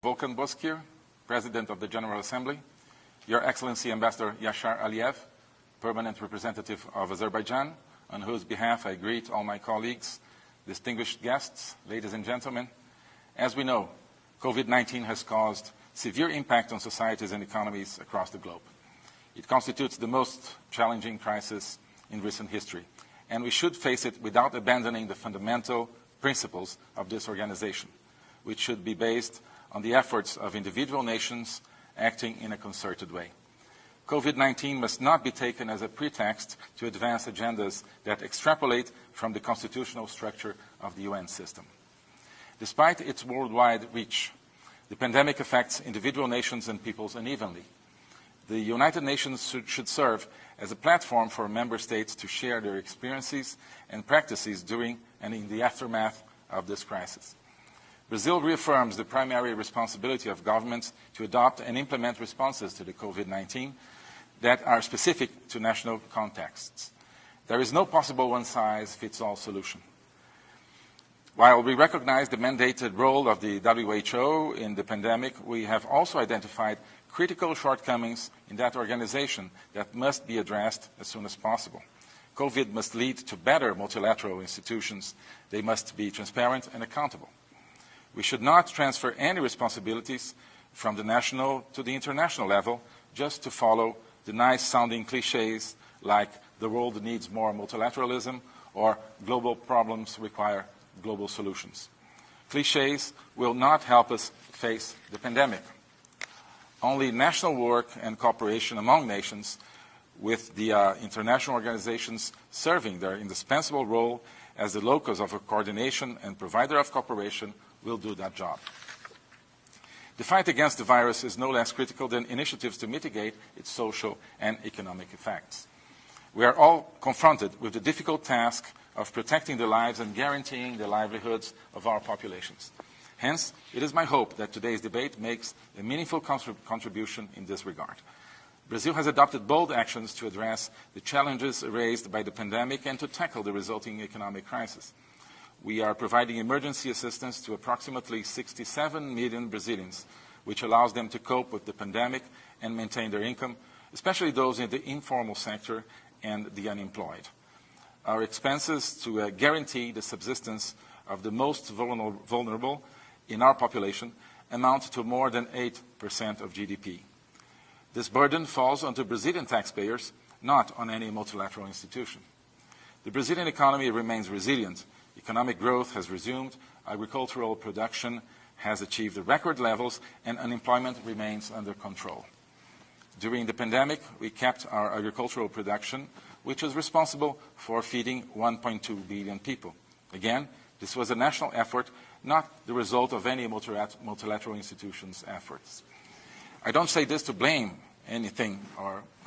Volkan Bozkir, President of the General Assembly, Your Excellency Ambassador Yashar Aliyev, Permanent Representative of Azerbaijan, on whose behalf I greet all my colleagues, distinguished guests, ladies and gentlemen. As we know, COVID-19 has caused severe impact on societies and economies across the globe. It constitutes the most challenging crisis in recent history, and we should face it without abandoning the fundamental principles of this organization, which should be based on the efforts of individual nations acting in a concerted way. COVID-19 must not be taken as a pretext to advance agendas that extrapolate from the constitutional structure of the UN system. Despite its worldwide reach, the pandemic affects individual nations and peoples unevenly. The United Nations should serve as a platform for member states to share their experiences and practices during and in the aftermath of this crisis. Brazil reaffirms the primary responsibility of governments to adopt and implement responses to the COVID-19 that are specific to national contexts. There is no possible one-size-fits-all solution. While we recognize the mandated role of the WHO in the pandemic, we have also identified critical shortcomings in that organization that must be addressed as soon as possible. COVID must lead to better multilateral institutions. They must be transparent and accountable. We should not transfer any responsibilities from the national to the international level just to follow the nice-sounding cliches like the world needs more multilateralism or global problems require global solutions. Clichés will not help us face the pandemic. Only national work and cooperation among nations with the international organizations serving their indispensable role as the locus of coordination and provider of cooperation will do that job. The fight against the virus is no less critical than initiatives to mitigate its social and economic effects. We are all confronted with the difficult task of protecting the lives and guaranteeing the livelihoods of our populations. Hence, it is my hope that today's debate makes a meaningful contribution in this regard. Brazil has adopted bold actions to address the challenges raised by the pandemic and to tackle the resulting economic crisis. We are providing emergency assistance to approximately 67 million Brazilians, which allows them to cope with the pandemic and maintain their income, especially those in the informal sector and the unemployed. Our expenses to guarantee the subsistence of the most vulnerable in our population amount to more than 8% of GDP. This burden falls onto Brazilian taxpayers, not on any multilateral institution. The Brazilian economy remains resilient. Economic growth has resumed, agricultural production has achieved record levels, and unemployment remains under control. During the pandemic, we kept our agricultural production, which is responsible for feeding 1.2 billion people. Again, this was a national effort, not the result of any multilateral institutions' efforts. I don't say this to blame anything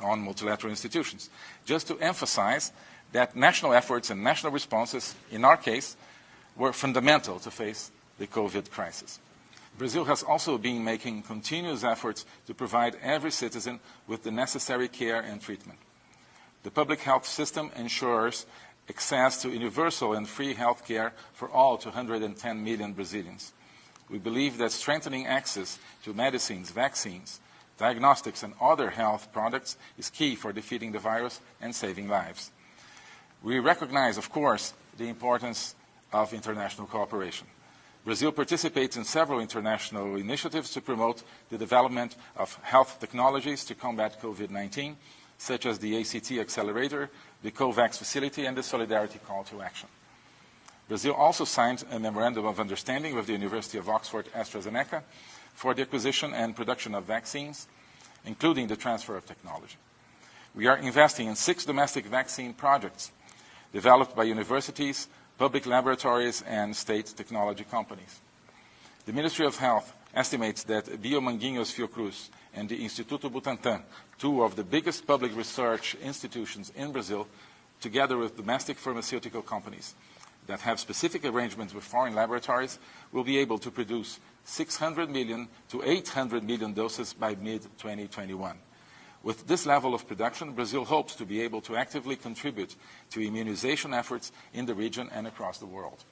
on multilateral institutions, just to emphasize that national efforts and national responses, in our case, were fundamental to face the COVID crisis. Brazil has also been making continuous efforts to provide every citizen with the necessary care and treatment. The public health system ensures access to universal and free health care for all 210 million Brazilians. We believe that strengthening access to medicines, vaccines, diagnostics, and other health products is key for defeating the virus and saving lives. We recognize, of course, the importance of international cooperation. Brazil participates in several international initiatives to promote the development of health technologies to combat COVID-19, such as the ACT Accelerator, the COVAX Facility, and the Solidarity Call to Action. Brazil also signed a Memorandum of Understanding with the University of Oxford AstraZeneca for the acquisition and production of vaccines, including the transfer of technology. We are investing in 6 domestic vaccine projects developed by universities, public laboratories, and state technology companies. The Ministry of Health estimates that Biomanguinhos Fiocruz and the Instituto Butantan, 2 of the biggest public research institutions in Brazil, together with domestic pharmaceutical companies that have specific arrangements with foreign laboratories, will be able to produce 600 million to 800 million doses by mid-2021. With this level of production, Brazil hopes to be able to actively contribute to immunization efforts in the region and across the world.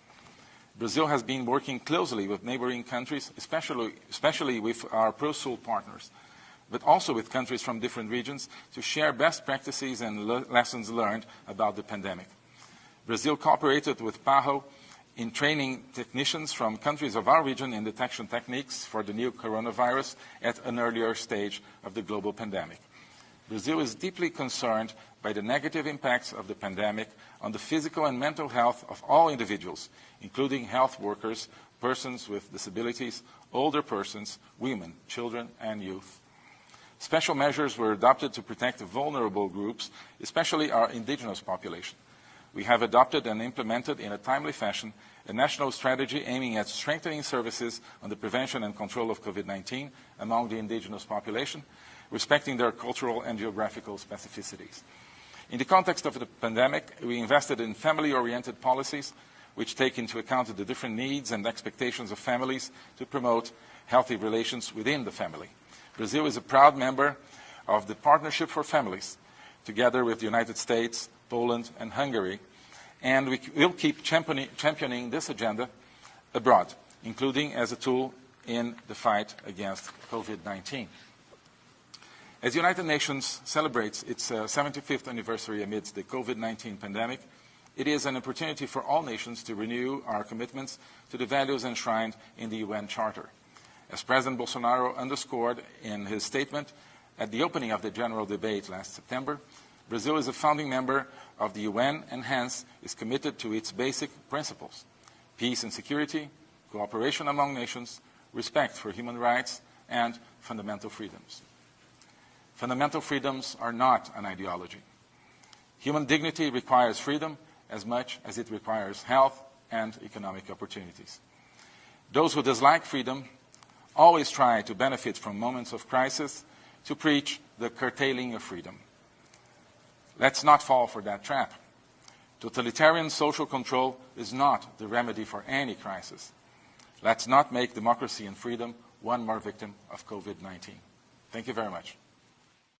Brazil has been working closely with neighboring countries, especially with our Pro-Sul partners, but also with countries from different regions to share best practices and lessons learned about the pandemic. Brazil cooperated with PAHO in training technicians from countries of our region in detection techniques for the new coronavirus at an earlier stage of the global pandemic. Brazil is deeply concerned by the negative impacts of the pandemic on the physical and mental health of all individuals, including health workers, persons with disabilities, older persons, women, children, and youth. Special measures were adopted to protect vulnerable groups, especially our indigenous population. We have adopted and implemented in a timely fashion a national strategy aiming at strengthening services on the prevention and control of COVID-19 among the indigenous population, respecting their cultural and geographical specificities. In the context of the pandemic, we invested in family-oriented policies which take into account the different needs and expectations of families to promote healthy relations within the family. Brazil is a proud member of the Partnership for Families, together with the United States, Poland, and Hungary, and we will keep championing this agenda abroad, including as a tool in the fight against COVID-19. As the United Nations celebrates its 75th anniversary amidst the COVID-19 pandemic, it is an opportunity for all nations to renew our commitments to the values enshrined in the UN Charter. As President Bolsonaro underscored in his statement at the opening of the general debate last September, Brazil is a founding member of the UN and hence is committed to its basic principles: peace and security, cooperation among nations, respect for human rights, and fundamental freedoms. Fundamental freedoms are not an ideology. Human dignity requires freedom as much as it requires health and economic opportunities. Those who dislike freedom always try to benefit from moments of crisis to preach the curtailing of freedom. Let's not fall for that trap. Totalitarian social control is not the remedy for any crisis. Let's not make democracy and freedom one more victim of COVID-19. Thank you very much.